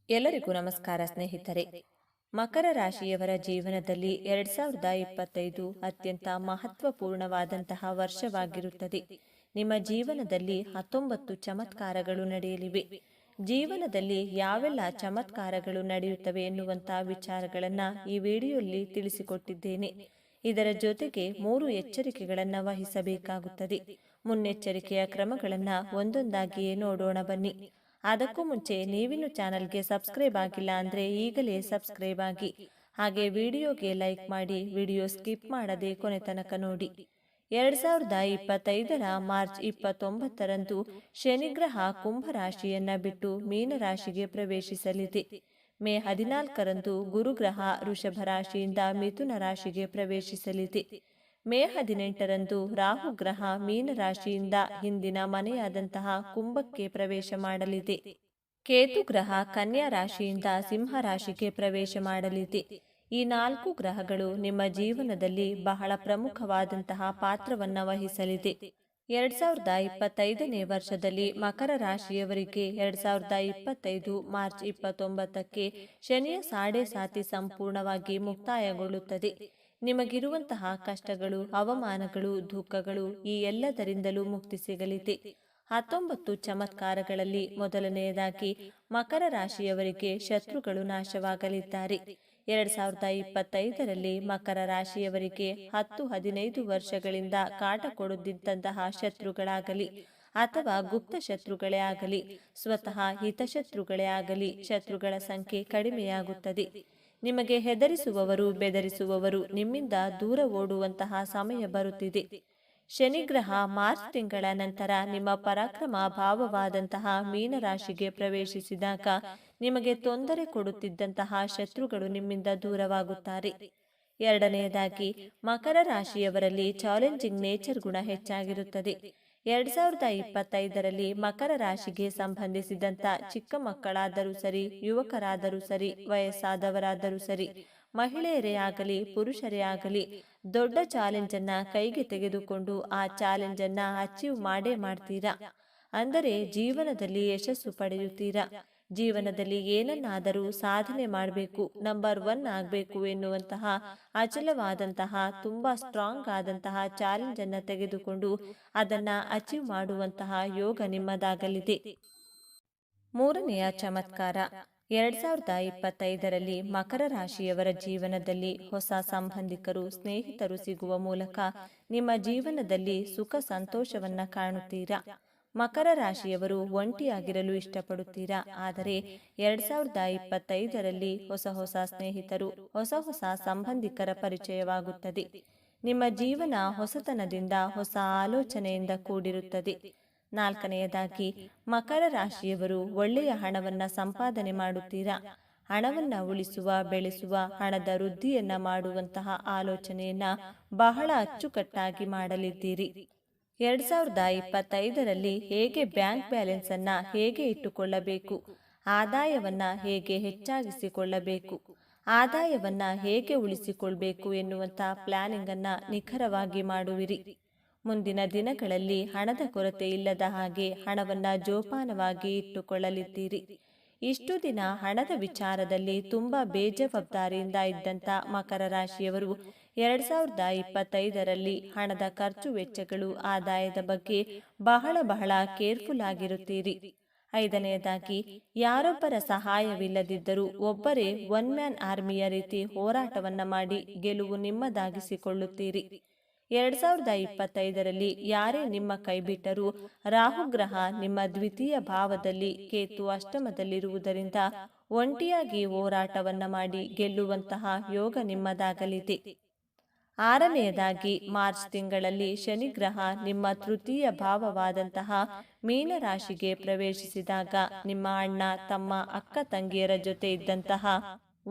ಎಲ್ಲರಿಗೂ ನಮಸ್ಕಾರ ಸ್ನೇಹಿತರೆ. ಮಕರ ರಾಶಿಯವರ ಜೀವನದಲ್ಲಿ 2025 ಅತ್ಯಂತ ಮಹತ್ವಪೂರ್ಣವಾದಂತಹ ವರ್ಷವಾಗಿರುತ್ತದೆ. ನಿಮ್ಮ ಜೀವನದಲ್ಲಿ 19 ಚಮತ್ಕಾರಗಳು ನಡೆಯಲಿವೆ. ಜೀವನದಲ್ಲಿ ಯಾವೆಲ್ಲ ಚಮತ್ಕಾರಗಳು ನಡೆಯುತ್ತವೆ ಎನ್ನುವಂತಹ ವಿಚಾರಗಳನ್ನು ಈ ವಿಡಿಯೋದಲ್ಲಿ ತಿಳಿಸಿಕೊಟ್ಟಿದ್ದೇನೆ. ಇದರ ಜೊತೆಗೆ 3 ಎಚ್ಚರಿಕೆಗಳನ್ನು ವಹಿಸಬೇಕಾಗುತ್ತದೆ. ಮುನ್ನೆಚ್ಚರಿಕೆಯ ಕ್ರಮಗಳನ್ನು ಒಂದೊಂದಾಗಿಯೇ ನೋಡೋಣ ಬನ್ನಿ. ಅದಕ್ಕೂ ಮುಂಚೆ ನೀವಿನ್ನು ಚಾನಲ್ಗೆ ಸಬ್ಸ್ಕ್ರೈಬ್ ಆಗಿಲ್ಲ ಅಂದರೆ ಈಗಲೇ ಸಬ್ಸ್ಕ್ರೈಬ್ ಆಗಿ, ಹಾಗೆ ವಿಡಿಯೋಗೆ ಲೈಕ್ ಮಾಡಿ, ವಿಡಿಯೋ ಸ್ಕಿಪ್ ಮಾಡದೆ ಕೊನೆ ತನಕ ನೋಡಿ. 2025ರ ಮಾರ್ಚ್ 29ರಂದು ಶನಿಗ್ರಹ ಕುಂಭರಾಶಿಯನ್ನ ಬಿಟ್ಟು ಮೀನರಾಶಿಗೆ ಪ್ರವೇಶಿಸಲಿದೆ. ಮೇ 14ರಂದು ಗುರುಗ್ರಹ ವೃಷಭ ರಾಶಿಯಿಂದ ಮಿಥುನ ರಾಶಿಗೆ ಪ್ರವೇಶಿಸಲಿದೆ. ಮೇ 18ರಂದು ರಾಹುಗ್ರಹ ಮೀನರಾಶಿಯಿಂದ ಹಿಂದಿನ ಮನೆಯಾದಂತಹ ಕುಂಭಕ್ಕೆ ಪ್ರವೇಶ ಮಾಡಲಿದೆ. ಕೇತು ಗ್ರಹ ಕನ್ಯಾ ರಾಶಿಯಿಂದ ಸಿಂಹ ರಾಶಿಗೆ ಪ್ರವೇಶ ಮಾಡಲಿದೆ. ಈ 4 ಗ್ರಹಗಳು ನಿಮ್ಮ ಜೀವನದಲ್ಲಿ ಬಹಳ ಪ್ರಮುಖವಾದಂತಹ ಪಾತ್ರವನ್ನು ವಹಿಸಲಿದೆ. 2025ನೇ ವರ್ಷದಲ್ಲಿ ಮಕರ ರಾಶಿಯವರಿಗೆ 2025 ಮಾರ್ಚ್ 29ಕ್ಕೆ ಶನಿಯ ಸಾಡೆ ಸಂಪೂರ್ಣವಾಗಿ ಮುಕ್ತಾಯಗೊಳ್ಳುತ್ತದೆ. ನಿಮಗಿರುವಂತಹ ಕಷ್ಟಗಳು, ಅವಮಾನಗಳು, ದುಃಖಗಳು ಈ ಎಲ್ಲದರಿಂದಲೂ ಮುಕ್ತಿ ಸಿಗಲಿದೆ. 19 ಚಮತ್ಕಾರಗಳಲ್ಲಿ ಮೊದಲನೆಯದಾಗಿ ಮಕರ ರಾಶಿಯವರಿಗೆ ಶತ್ರುಗಳು ನಾಶವಾಗಲಿದ್ದಾರೆ. 2025ರಲ್ಲಿ ಮಕರ ರಾಶಿಯವರಿಗೆ 10-15 ವರ್ಷಗಳಿಂದ ಕಾಟ ಕೊಡುತ್ತಿದ್ದಂತಹ ಶತ್ರುಗಳಾಗಲಿ ಅಥವಾ ಗುಪ್ತ ಶತ್ರುಗಳೇ ಆಗಲಿ, ಸ್ವತಃ ಹಿತಶತ್ರುಗಳೇ ಆಗಲಿ, ಶತ್ರುಗಳ ಸಂಖ್ಯೆ ಕಡಿಮೆಯಾಗುತ್ತದೆ. ನಿಮಗೆ ಹೆದರಿಸುವವರು, ಬೆದರಿಸುವವರು ನಿಮ್ಮಿಂದ ದೂರ ಓಡುವಂತಹ ಸಮಯ ಬರುತ್ತಿದೆ. ಶನಿಗ್ರಹ ಮಾರ್ಚ್ ತಿಂಗಳ ನಂತರ ನಿಮ್ಮ ಪರಾಕ್ರಮ ಭಾವವಾದಂತಹ ಮೀನರಾಶಿಗೆ ಪ್ರವೇಶಿಸಿದಾಗ ನಿಮಗೆ ತೊಂದರೆ ಕೊಡುತ್ತಿದ್ದಂತಹ ಶತ್ರುಗಳು ನಿಮ್ಮಿಂದ ದೂರವಾಗುತ್ತಾರೆ. ಎರಡನೆಯದಾಗಿ ಮಕರ ರಾಶಿಯವರಲ್ಲಿ ಚಾಲೆಂಜಿಂಗ್ ನೇಚರ್ ಗುಣ ಹೆಚ್ಚಾಗಿರುತ್ತದೆ. 2025ರಲ್ಲಿ ಮಕರ ರಾಶಿಗೆ ಸಂಬಂಧಿಸಿದಂತ ಚಿಕ್ಕ ಮಕ್ಕಳಾದರೂ ಸರಿ, ಯುವಕರಾದರೂ ಸರಿ, ವಯಸ್ಸಾದವರಾದರೂ ಸರಿ, ಮಹಿಳೆಯರೇ ಆಗಲಿ ಪುರುಷರೇ ಆಗಲಿ, ದೊಡ್ಡ ಚಾಲೆಂಜ್ ಅನ್ನ ಕೈಗೆ ತೆಗೆದುಕೊಂಡು ಆ ಚಾಲೆಂಜ್ ಅನ್ನ ಅಚೀವ್ ಮಾಡೇ ಮಾಡ್ತೀರಾ. ಅಂದರೆ ಜೀವನದಲ್ಲಿ ಯಶಸ್ಸು ಪಡೆಯುತ್ತೀರಾ. ಜೀವನದಲ್ಲಿ ಏನನ್ನಾದರೂ ಸಾಧನೆ ಮಾಡಬೇಕು, ನಂಬರ್ 1 ಆಗಬೇಕು ಎನ್ನುವಂತಹ ಅಚಲವಾದಂತಹ ತುಂಬಾ ಸ್ಟ್ರಾಂಗ್ ಆದಂತಹ ಚಾಲೆಂಜ್ ಅನ್ನ ತೆಗೆದುಕೊಂಡು ಅದನ್ನ ಅಚೀವ್ ಮಾಡುವಂತಹ ಯೋಗ ನಿಮ್ಮದಾಗಲಿದೆ. ಮೂರನೆಯ ಚಮತ್ಕಾರ, 2025ರಲ್ಲಿ ಮಕರ ರಾಶಿಯವರ ಜೀವನದಲ್ಲಿ ಹೊಸ ಸಂಬಂಧಿಕರು, ಸ್ನೇಹಿತರು ಸಿಗುವ ಮೂಲಕ ನಿಮ್ಮ ಜೀವನದಲ್ಲಿ ಸುಖ ಸಂತೋಷವನ್ನ ಕಾಣುತ್ತೀರಾ. ಮಕರ ರಾಶಿಯವರು ಒಂಟಿಯಾಗಿರಲು ಇಷ್ಟಪಡುತ್ತೀರಾ. ಆದರೆ 2025ರಲ್ಲಿ ಹೊಸ ಸ್ನೇಹಿತರು, ಹೊಸ ಸಂಬಂಧಿಕರ ಪರಿಚಯವಾಗುತ್ತದೆ. ನಿಮ್ಮ ಜೀವನ ಹೊಸತನದಿಂದ, ಹೊಸ ಆಲೋಚನೆಯಿಂದ ಕೂಡಿರುತ್ತದೆ. ನಾಲ್ಕನೆಯದಾಗಿ ಮಕರ ರಾಶಿಯವರು ಒಳ್ಳೆಯ ಹಣವನ್ನ ಸಂಪಾದನೆ ಮಾಡುತ್ತೀರಾ. ಹಣವನ್ನ ಉಳಿಸುವ, ಬೆಳೆಸುವ, ಹಣದ ವೃದ್ಧಿಯನ್ನ ಮಾಡುವಂತಹ ಆಲೋಚನೆಯನ್ನ ಬಹಳ ಅಚ್ಚುಕಟ್ಟಾಗಿ ಮಾಡಲಿದ್ದೀರಿ. 2025ರಲ್ಲಿ ಹೇಗೆ ಬ್ಯಾಂಕ್ ಬ್ಯಾಲೆನ್ಸ್ ಅನ್ನ ಹೇಗೆ ಇಟ್ಟುಕೊಳ್ಳಬೇಕು, ಆದಾಯವನ್ನ ಹೇಗೆ ಹೆಚ್ಚಾಗಿಸಿಕೊಳ್ಳಬೇಕು, ಆದಾಯವನ್ನ ಹೇಗೆ ಉಳಿಸಿಕೊಳ್ಬೇಕು ಎನ್ನುವಂತಹ ಪ್ಲಾನಿಂಗ್ ಅನ್ನ ನಿಖರವಾಗಿ ಮಾಡುವಿರಿ. ಮುಂದಿನ ದಿನಗಳಲ್ಲಿ ಹಣದ ಕೊರತೆ ಇಲ್ಲದ ಹಾಗೆ ಹಣವನ್ನ ಜೋಪಾನವಾಗಿ ಇಟ್ಟುಕೊಳ್ಳಲಿದ್ದೀರಿ. ಇಷ್ಟು ದಿನ ಹಣದ ವಿಚಾರದಲ್ಲಿ ತುಂಬಾ ಬೇಜವಾಬ್ದಾರಿಯಿಂದ ಇದ್ದಂತ ಮಕರ ರಾಶಿಯವರು 2025ರಲ್ಲಿ ಹಣದ ಖರ್ಚು ವೆಚ್ಚಗಳು, ಆದಾಯದ ಬಗ್ಗೆ ಬಹಳ ಕೇರ್ಫುಲ್ ಆಗಿರುತ್ತೀರಿ. ಐದನೆಯದಾಗಿ ಯಾರೊಬ್ಬರ ಸಹಾಯವಿಲ್ಲದಿದ್ದರೂ ಒಬ್ಬರೇ ಒನ್ ಮ್ಯಾನ್ ಆರ್ಮಿಯ ರೀತಿ ಹೋರಾಟವನ್ನ ಮಾಡಿ ಗೆಲುವು ನಿಮ್ಮದಾಗಿಸಿಕೊಳ್ಳುತ್ತೀರಿ. 2025ರಲ್ಲಿ ಯಾರೇ ನಿಮ್ಮ ಕೈ ಬಿಟ್ಟರೂ ರಾಹುಗ್ರಹ ನಿಮ್ಮ ದ್ವಿತೀಯ ಭಾವದಲ್ಲಿ, ಕೇತು ಅಷ್ಟಮದಲ್ಲಿರುವುದರಿಂದ ಒಂಟಿಯಾಗಿ ಹೋರಾಟವನ್ನ ಮಾಡಿ ಗೆಲ್ಲುವಂತಹ ಯೋಗ ನಿಮ್ಮದಾಗಲಿದೆ. ಆರನೆಯದಾಗಿ ಮಾರ್ಚ್ ತಿಂಗಳಲ್ಲಿ ಶನಿಗ್ರಹ ನಿಮ್ಮ ತೃತೀಯ ಭಾವವಾದಂತಹ ಮೀನರಾಶಿಗೆ ಪ್ರವೇಶಿಸಿದಾಗ ನಿಮ್ಮ ಅಣ್ಣ, ತಮ್ಮ, ಅಕ್ಕ ತಂಗಿಯರ ಜೊತೆ ಇದ್ದಂತಹ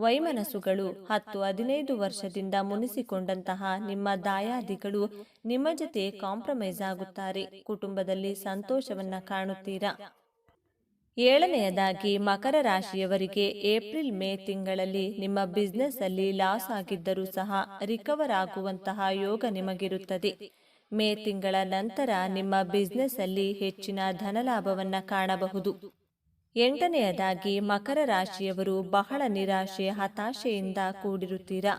ವೈಮನಸ್ಸುಗಳು, 10-15 ವರ್ಷದಿಂದ ಮುನಿಸಿಕೊಂಡಂತಹ ನಿಮ್ಮ ದಾಯಾದಿಗಳು ನಿಮ್ಮ ಜೊತೆ ಕಾಂಪ್ರಮೈಸ್ ಆಗುತ್ತಾರೆ. ಕುಟುಂಬದಲ್ಲಿ ಸಂತೋಷವನ್ನ ಕಾಣುತ್ತೀರಾ. ಏಳನೆಯದಾಗಿ ಮಕರ ರಾಶಿಯವರಿಗೆ ಏಪ್ರಿಲ್ ಮೇ ತಿಂಗಳಲ್ಲಿ ನಿಮ್ಮ ಬಿಸ್ನೆಸ್ ಅಲ್ಲಿ ಲಾಸ್ ಆಗಿದ್ದರೂ ಸಹ ರಿಕವರ್ ಆಗುವಂತಹ ಯೋಗ ನಿಮಗಿರುತ್ತದೆ. ಮೇ ತಿಂಗಳ ನಂತರ ನಿಮ್ಮ ಬಿಸ್ನೆಸ್ ಅಲ್ಲಿ ಹೆಚ್ಚಿನ ಧನಲಾಭವನ್ನ ಕಾಣಬಹುದು. ಎಂಟನೆಯದಾಗಿ ಮಕರ ರಾಶಿಯವರು ಬಹಳ ನಿರಾಶೆ ಹತಾಶೆಯಿಂದ ಕೂಡಿರುತ್ತೀರಾ.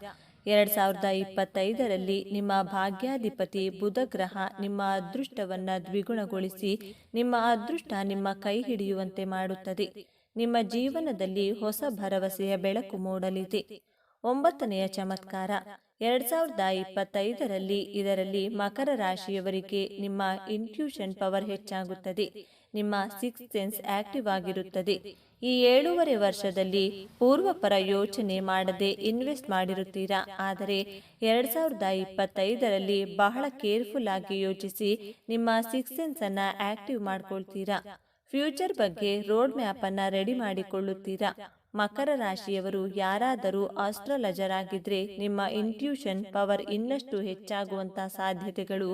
2025ರಲ್ಲಿ ನಿಮ್ಮ ಭಾಗ್ಯಾಧಿಪತಿ ಬುಧ ಗ್ರಹ ನಿಮ್ಮ ಅದೃಷ್ಟವನ್ನ ದ್ವಿಗುಣಗೊಳಿಸಿ ನಿಮ್ಮ ಅದೃಷ್ಟ ನಿಮ್ಮ ಕೈ ಹಿಡಿಯುವಂತೆ ಮಾಡುತ್ತದೆ. ನಿಮ್ಮ ಜೀವನದಲ್ಲಿ ಹೊಸ ಭರವಸೆಯ ಬೆಳಕು ಮೂಡಲಿದೆ. 9ನೆಯ ಚಮತ್ಕಾರ 2025ರಲ್ಲಿ ಇದರಲ್ಲಿ ಮಕರ ರಾಶಿಯವರಿಗೆ ನಿಮ್ಮ ಇಂಟ್ಯೂಷನ್ ಪವರ್ ಹೆಚ್ಚಾಗುತ್ತದೆ. ನಿಮ್ಮ ಸಿಕ್ಸ್ ಸೆನ್ಸ್ ಆಕ್ಟಿವ್ ಆಗಿರುತ್ತದೆ. ಈ 7.5 ವರ್ಷದಲ್ಲಿ ಪೂರ್ವಪರ ಯೋಚನೆ ಮಾಡದೆ ಇನ್ವೆಸ್ಟ್ ಮಾಡಿರುತ್ತೀರಾ. ಆದರೆ 2025ರಲ್ಲಿ ಬಹಳ ಕೇರ್ಫುಲ್ ಆಗಿ ಯೋಚಿಸಿ ನಿಮ್ಮ ಸಿಕ್ಸ್ ಸೆನ್ಸ್ ಅನ್ನ ಆಕ್ಟಿವ್ ಮಾಡ್ಕೊಳ್ತೀರಾ. ಫ್ಯೂಚರ್ ಬಗ್ಗೆ ರೋಡ್ ಮ್ಯಾಪ್ ಅನ್ನ ರೆಡಿ ಮಾಡಿಕೊಳ್ಳುತ್ತೀರಾ. ಮಕರ ರಾಶಿಯವರು ಯಾರಾದರೂ ಆಸ್ಟ್ರಾಲಜರ್ ಆಗಿದ್ರೆ ನಿಮ್ಮ ಇಂಟ್ಯೂಷನ್ ಪವರ್ ಇನ್ನಷ್ಟು ಹೆಚ್ಚಾಗುವಂತ ಸಾಧ್ಯತೆಗಳು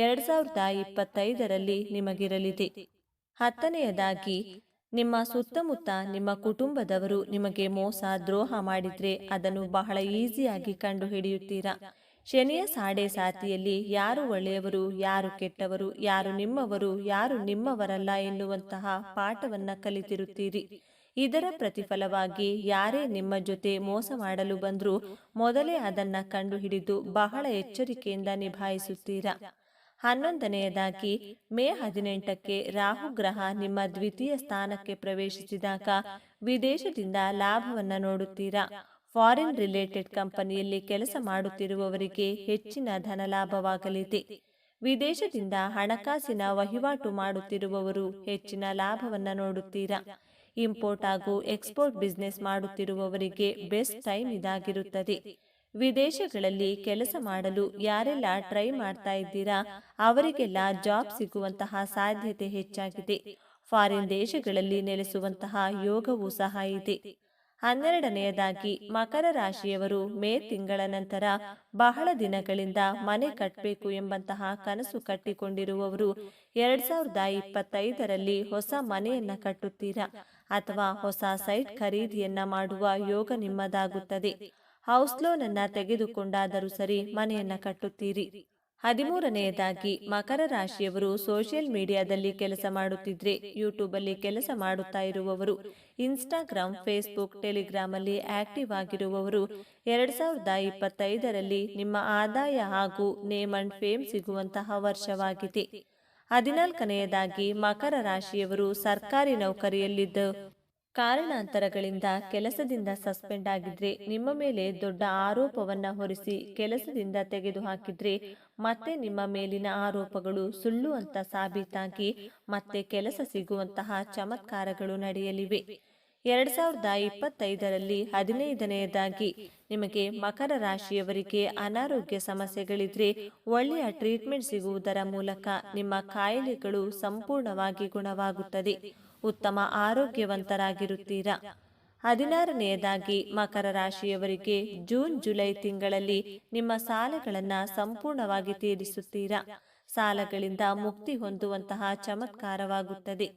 2025ರಲ್ಲಿ ನಿಮಗಿರಲಿದೆ. 10ನೆಯದಾಗಿ ನಿಮ್ಮ ಸುತ್ತಮುತ್ತ ನಿಮ್ಮ ಕುಟುಂಬದವರು ನಿಮಗೆ ಮೋಸ ದ್ರೋಹ ಮಾಡಿದ್ರೆ ಅದನ್ನು ಬಹಳ ಈಸಿಯಾಗಿ ಕಂಡು ಹಿಡಿಯುತ್ತೀರಾ. ಶನಿಯ ಸಾಡೆ ಸಾತಿಯಲ್ಲಿ ಯಾರು ಒಳ್ಳೆಯವರು ಯಾರು ಕೆಟ್ಟವರು, ಯಾರು ನಿಮ್ಮವರು ಯಾರು ನಿಮ್ಮವರಲ್ಲ ಎನ್ನುವಂತಹ ಪಾಠವನ್ನ ಕಲಿತಿರುತ್ತೀರಿ. ಇದರ ಪ್ರತಿಫಲವಾಗಿ ಯಾರೇ ನಿಮ್ಮ ಜೊತೆ ಮೋಸ ಮಾಡಲು ಬಂದ್ರೂ ಮೊದಲೇ ಅದನ್ನ ಕಂಡುಹಿಡಿದು ಬಹಳ ಎಚ್ಚರಿಕೆಯಿಂದ ನಿಭಾಯಿಸುತ್ತೀರಾ. 11ನೆಯದಾಗಿ ಮೇ 18ಕ್ಕೆ ರಾಹು ಗ್ರಹ ನಿಮ್ಮ ದ್ವಿತೀಯ ಸ್ಥಾನಕ್ಕೆ ಪ್ರವೇಶಿಸಿದಾಗ ವಿದೇಶದಿಂದ ಲಾಭವನ್ನ ನೋಡುತ್ತೀರಾ. ಫಾರಿನ್ ರಿಲೇಟೆಡ್ ಕಂಪನಿಯಲ್ಲಿ ಕೆಲಸ ಮಾಡುತ್ತಿರುವವರಿಗೆ ಹೆಚ್ಚಿನ ಧನ ಲಾಭವಾಗಲಿದೆ. ವಿದೇಶದಿಂದ ಹಣಕಾಸಿನ ವಹಿವಾಟು ಮಾಡುತ್ತಿರುವವರು ಹೆಚ್ಚಿನ ಲಾಭವನ್ನ ನೋಡುತ್ತೀರಾ. ಇಂಪೋರ್ಟ್ ಹಾಗೂ ಎಕ್ಸ್ಪೋರ್ಟ್ ಬಿಸ್ನೆಸ್ ಮಾಡುತ್ತಿರುವವರಿಗೆ ಬೆಸ್ಟ್ ಟೈಮ್ ಇದಾಗಿರುತ್ತದೆ. ವಿದೇಶಗಳಲ್ಲಿ ಕೆಲಸ ಮಾಡಲು ಯಾರೆಲ್ಲ ಟ್ರೈ ಮಾಡ್ತಾ ಇದ್ದೀರಾ ಅವರಿಗೆಲ್ಲ ಜಾಬ್ ಸಿಗುವಂತಹ ಸಾಧ್ಯತೆ ಹೆಚ್ಚಾಗಿದೆ. ಫಾರಿನ್ ದೇಶಗಳಲ್ಲಿ ನೆಲೆಸುವಂತಹ ಯೋಗವೂ ಸಹ ಇದೆ. 12ನೆಯದಾಗಿ ಮಕರ ರಾಶಿಯವರು ಮೇ ತಿಂಗಳ ನಂತರ ಬಹಳ ದಿನಗಳಿಂದ ಮನೆ ಕಟ್ಟಬೇಕು ಎಂಬಂತಹ ಕನಸು ಕಟ್ಟಿಕೊಂಡಿರುವವರು 2025ರಲ್ಲಿ ಹೊಸ ಮನೆಯನ್ನ ಕಟ್ಟುತ್ತೀರಾ ಅಥವಾ ಹೊಸ ಸೈಟ್ ಖರೀದಿಯನ್ನ ಮಾಡುವ ಯೋಗ ನಿಮ್ಮದಾಗುತ್ತದೆ. ಹೌಸ್ ಲೋನ್ ಅನ್ನ ತೆಗೆದುಕೊಂಡಾದರೂ ಸರಿ ಮನೆಯನ್ನ ಕಟ್ಟುತ್ತೀರಿ. 13ನೆಯದಾಗಿ ಮಕರ ರಾಶಿಯವರು ಸೋಷಿಯಲ್ ಮೀಡಿಯಾದಲ್ಲಿ ಕೆಲಸ ಮಾಡುತ್ತಿದ್ರೆ, ಯೂಟ್ಯೂಬ್ ಅಲ್ಲಿ ಕೆಲಸ ಮಾಡುತ್ತಾ ಇರುವವರು, ಇನ್ಸ್ಟಾಗ್ರಾಮ್ ಫೇಸ್ಬುಕ್ ಟೆಲಿಗ್ರಾಮ್ ಅಲ್ಲಿ ಆಕ್ಟಿವ್ ಆಗಿರುವವರು 2025ರಲ್ಲಿ ನಿಮ್ಮ ಆದಾಯ ಹಾಗೂ ನೇಮ್ ಅಂಡ್ ಫೇಮ್ ಸಿಗುವಂತಹ ವರ್ಷವಾಗಿದೆ. 14ನೆಯದಾಗಿ ಮಕರ ರಾಶಿಯವರು ಸರ್ಕಾರಿ ನೌಕರಿಯಲ್ಲಿದ್ದು ಕಾರಣಾಂತರಗಳಿಂದ ಕೆಲಸದಿಂದ ಸಸ್ಪೆಂಡ್ ಆಗಿದ್ರೆ, ನಿಮ್ಮ ಮೇಲೆ ದೊಡ್ಡ ಆರೋಪವನ್ನ ಹೊರಿಸಿ ಕೆಲಸದಿಂದ ತೆಗೆದುಹಾಕಿದ್ರೆ ಮತ್ತೆ ನಿಮ್ಮ ಮೇಲಿನ ಆರೋಪಗಳು ಸುಳ್ಳು ಅಂತ ಸಾಬೀತಾಗಿ ಮತ್ತೆ ಕೆಲಸ ಸಿಗುವಂತಹ ಚಮತ್ಕಾರಗಳು ನಡೆಯಲಿವೆ. 2025ರಲ್ಲಿ 15ನೆಯದಾಗಿ ನಿಮಗೆ ಮಕರ ರಾಶಿಯವರಿಗೆ ಅನಾರೋಗ್ಯ ಸಮಸ್ಯೆಗಳಿದ್ರೆ ಒಳ್ಳೆಯ ಟ್ರೀಟ್ಮೆಂಟ್ ಸಿಗುವುದರ ಮೂಲಕ ನಿಮ್ಮ ಕಾಯಿಲೆಗಳು ಸಂಪೂರ್ಣವಾಗಿ ಗುಣವಾಗುತ್ತದೆ. ಉತ್ತಮ ಆರೋಗ್ಯವಂತರಾಗಿರುತ್ತೀರಾ. 16ನೆಯದಾಗಿ ಮಕರ ರಾಶಿಯವರಿಗೆ ಜೂನ್ ಜುಲೈ ತಿಂಗಳಲ್ಲಿ ನಿಮ್ಮ ಸಾಲಗಳನ್ನ ಸಂಪೂರ್ಣವಾಗಿ ತೀರಿಸುತ್ತೀರಾ. ಸಾಲಗಳಿಂದ ಮುಕ್ತಿ ಹೊಂದುವಂತಹ ಚಮತ್ಕಾರವಾಗುತ್ತದೆ.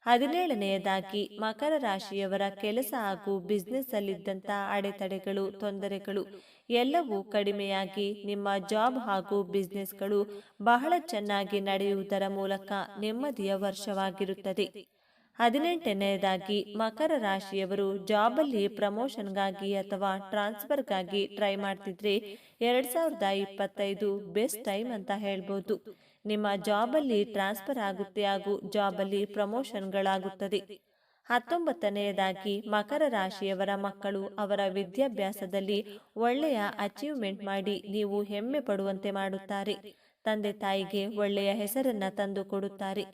17ನೆಯದಾಗಿ ಮಕರ ರಾಶಿಯವರ ಕೆಲಸ ಹಾಗೂ ಬಿಸ್ನೆಸ್ ಅಲ್ಲಿದ್ದಂಥ ಅಡೆತಡೆಗಳು ತೊಂದರೆಗಳು ಎಲ್ಲವೂ ಕಡಿಮೆಯಾಗಿ ನಿಮ್ಮ ಜಾಬ್ ಹಾಗೂ ಬಿಸ್ನೆಸ್ಗಳು ಬಹಳ ಚೆನ್ನಾಗಿ ನಡೆಯುವುದರ ಮೂಲಕ ನೆಮ್ಮದಿಯ ವರ್ಷವಾಗಿರುತ್ತದೆ. 18ನೆಯದಾಗಿ ಮಕರ ರಾಶಿಯವರು ಜಾಬಲ್ಲಿ ಪ್ರಮೋಷನ್ಗಾಗಿ ಅಥವಾ ಟ್ರಾನ್ಸ್ಫರ್ಗಾಗಿ ಟ್ರೈ ಮಾಡ್ತಿದ್ರೆ 2025 ಬೆಸ್ಟ್ ಟೈಮ್ ಅಂತ ಹೇಳ್ಬೋದು. ನಿಮ್ಮ ಜಾಬಲ್ಲಿ ಟ್ರಾನ್ಸ್ಫರ್ ಆಗುತ್ತೆ ಹಾಗೂ ಜಾಬಲ್ಲಿ ಪ್ರಮೋಷನ್ಗಳಾಗುತ್ತದೆ. 19ನೆಯದಾಗಿ ಮಕರ ರಾಶಿಯವರ ಮಕ್ಕಳು ಅವರ ವಿದ್ಯಾಭ್ಯಾಸದಲ್ಲಿ ಒಳ್ಳೆಯ ಅಚೀವ್ಮೆಂಟ್ ಮಾಡಿ ನೀವು ಹೆಮ್ಮೆ ಪಡುವಂತೆ ಮಾಡುತ್ತಾರೆ. ತಂದೆ ತಾಯಿಗೆ ಒಳ್ಳೆಯ ಹೆಸರನ್ನ ತಂದು ಕೊಡುತ್ತಾರೆ.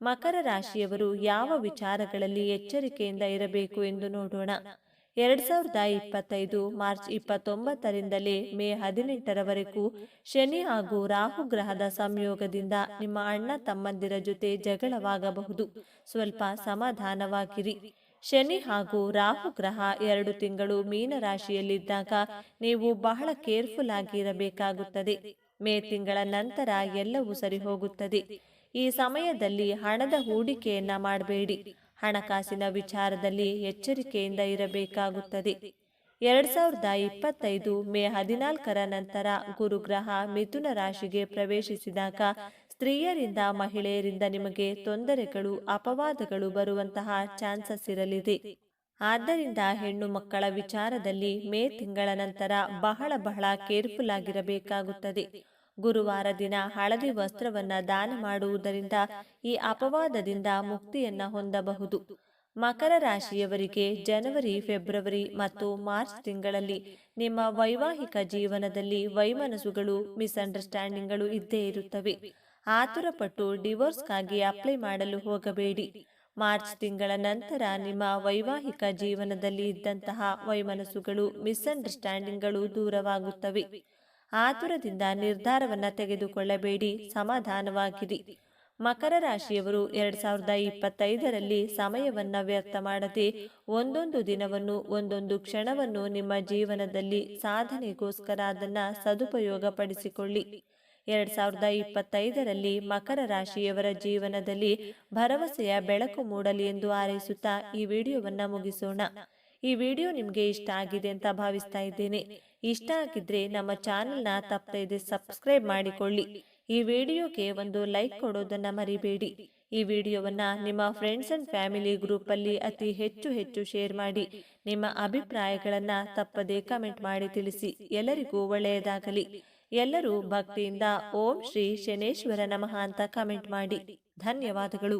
ಮಕರ ರಾಶಿಯವರು ಯಾವ ವಿಚಾರಗಳಲ್ಲಿ ಎಚ್ಚರಿಕೆಯಿಂದ ಇರಬೇಕು ಎಂದು ನೋಡೋಣ. 2025 ಮಾರ್ಚ್ 29ರಿಂದಲೇ ಮೇ 18ರವರೆಗೂ ಶನಿ ಹಾಗೂ ರಾಹು ಗ್ರಹದ ಸಂಯೋಗದಿಂದ ನಿಮ್ಮ ಅಣ್ಣ ತಮ್ಮಂದಿರ ಜೊತೆ ಜಗಳವಾಗಬಹುದು. ಸ್ವಲ್ಪ ಸಮಾಧಾನವಾಗಿರಿ. ಶನಿ ಹಾಗೂ ರಾಹು ಗ್ರಹ 2 ತಿಂಗಳು ಮೀನ ರಾಶಿಯಲ್ಲಿದ್ದಾಗ ನೀವು ಬಹಳ ಕೇರ್ಫುಲ್ ಆಗಿ ಇರಬೇಕಾಗುತ್ತದೆ. ಮೇ ತಿಂಗಳ ನಂತರ ಎಲ್ಲವೂ ಸರಿ ಹೋಗುತ್ತದೆ. ಈ ಸಮಯದಲ್ಲಿ ಹಣದ ಹೂಡಿಕೆಯನ್ನ ಮಾಡಬೇಡಿ. ಹಣಕಾಸಿನ ವಿಚಾರದಲ್ಲಿ ಎಚ್ಚರಿಕೆಯಿಂದ ಇರಬೇಕಾಗುತ್ತದೆ. 2025 ಮೇ 14ರ ನಂತರ ಗುರುಗ್ರಹ ಮಿಥುನ ರಾಶಿಗೆ ಪ್ರವೇಶಿಸಿದಾಗ ಸ್ತ್ರೀಯರಿಂದ ಮಹಿಳೆಯರಿಂದ ನಿಮಗೆ ತೊಂದರೆಗಳು ಅಪವಾದಗಳು ಬರುವಂತಹ ಚಾನ್ಸಸ್ ಇರಲಿದೆ. ಆದ್ದರಿಂದ ಹೆಣ್ಣು ಮಕ್ಕಳ ವಿಚಾರದಲ್ಲಿ ಮೇ ತಿಂಗಳ ನಂತರ ಬಹಳ ಕೇರ್ಫುಲ್ ಆಗಿರಬೇಕಾಗುತ್ತದೆ. ಗುರುವಾರ ದಿನ ಹಳದಿ ವಸ್ತ್ರವನ್ನ ದಾನ ಮಾಡುವುದರಿಂದ ಈ ಅಪವಾದದಿಂದ ಮುಕ್ತಿಯನ್ನ ಹೊಂದಬಹುದು. ಮಕರ ರಾಶಿಯವರಿಗೆ ಜನವರಿ, ಫೆಬ್ರವರಿ ಮತ್ತು ಮಾರ್ಚ್ ತಿಂಗಳಲ್ಲಿ ನಿಮ್ಮ ವೈವಾಹಿಕ ಜೀವನದಲ್ಲಿ ವೈಮನಸ್ಸುಗಳು, ಮಿಸ್ಅಂಡರ್ಸ್ಟ್ಯಾಂಡಿಂಗ್ಗಳು ಇದ್ದೇ ಇರುತ್ತವೆ. ಆತುರಪಟ್ಟು ಡಿವೋರ್ಸ್ಗಾಗಿ ಅಪ್ಲೈ ಮಾಡಲು ಹೋಗಬೇಡಿ. ಮಾರ್ಚ್ ತಿಂಗಳ ನಂತರ ನಿಮ್ಮ ವೈವಾಹಿಕ ಜೀವನದಲ್ಲಿ ಇದ್ದಂತಹ ವೈಮನಸ್ಸುಗಳು, ಮಿಸ್ಅಂಡರ್ಸ್ಟ್ಯಾಂಡಿಂಗ್ಗಳು ದೂರವಾಗುತ್ತವೆ. ಆತುರದಿಂದ ನಿರ್ಧಾರವನ್ನ ತೆಗೆದುಕೊಳ್ಳಬೇಡಿ, ಸಮಾಧಾನವಾಗಿರಿ. ಮಕರ ರಾಶಿಯವರು 2025ರಲ್ಲಿ ಸಮಯವನ್ನ ವ್ಯರ್ಥ ಮಾಡದೆ ಒಂದೊಂದು ದಿನವನ್ನು, ಒಂದೊಂದು ಕ್ಷಣವನ್ನು ನಿಮ್ಮ ಜೀವನದಲ್ಲಿ ಸಾಧನೆಗೋಸ್ಕರ ಅದನ್ನ ಸದುಪಯೋಗ ಪಡಿಸಿಕೊಳ್ಳಿ. 2025ರಲ್ಲಿ ಮಕರ ರಾಶಿಯವರ ಜೀವನದಲ್ಲಿ ಭರವಸೆಯ ಬೆಳಕು ಮೂಡಲಿ ಎಂದು ಹಾರೈಸುತ್ತಾ ಈ ವಿಡಿಯೋವನ್ನ ಮುಗಿಸೋಣ. ಈ ವಿಡಿಯೋ ನಿಮಗೆ ಇಷ್ಟ ಆಗಿದೆ ಅಂತ ಭಾವಿಸ್ತಾ ಇದ್ದೇನೆ. ಇಷ್ಟ ಆಗಿದ್ರೆ ನಮ್ಮ ಚಾನೆಲ್ನ ತಪ್ಪದೆ ಸಬ್ಸ್ಕ್ರೈಬ್ ಮಾಡಿಕೊಳ್ಳಿ. ಈ ವಿಡಿಯೋಗೆ ಒಂದು ಲೈಕ್ ಕೊಡೋದನ್ನ ಮರಿಬೇಡಿ. ಈ ವಿಡಿಯೋವನ್ನ ನಿಮ್ಮ ಫ್ರೆಂಡ್ಸ್ ಅಂಡ್ ಫ್ಯಾಮಿಲಿ ಗ್ರೂಪ್ ಅಲ್ಲಿ ಅತಿ ಹೆಚ್ಚು ಶೇರ್ ಮಾಡಿ. ನಿಮ್ಮ ಅಭಿಪ್ರಾಯಗಳನ್ನ ತಪ್ಪದೆ ಕಮೆಂಟ್ ಮಾಡಿ ತಿಳಿಸಿ. ಎಲ್ಲರಿಗೂ ಒಳ್ಳೆಯದಾಗಲಿ. ಎಲ್ಲರೂ ಭಕ್ತಿಯಿಂದ ಓಂ ಶ್ರೀ ಶನೇಶ್ವರ ನಮಃ ಅಂತ ಕಮೆಂಟ್ ಮಾಡಿ. ಧನ್ಯವಾದಗಳು.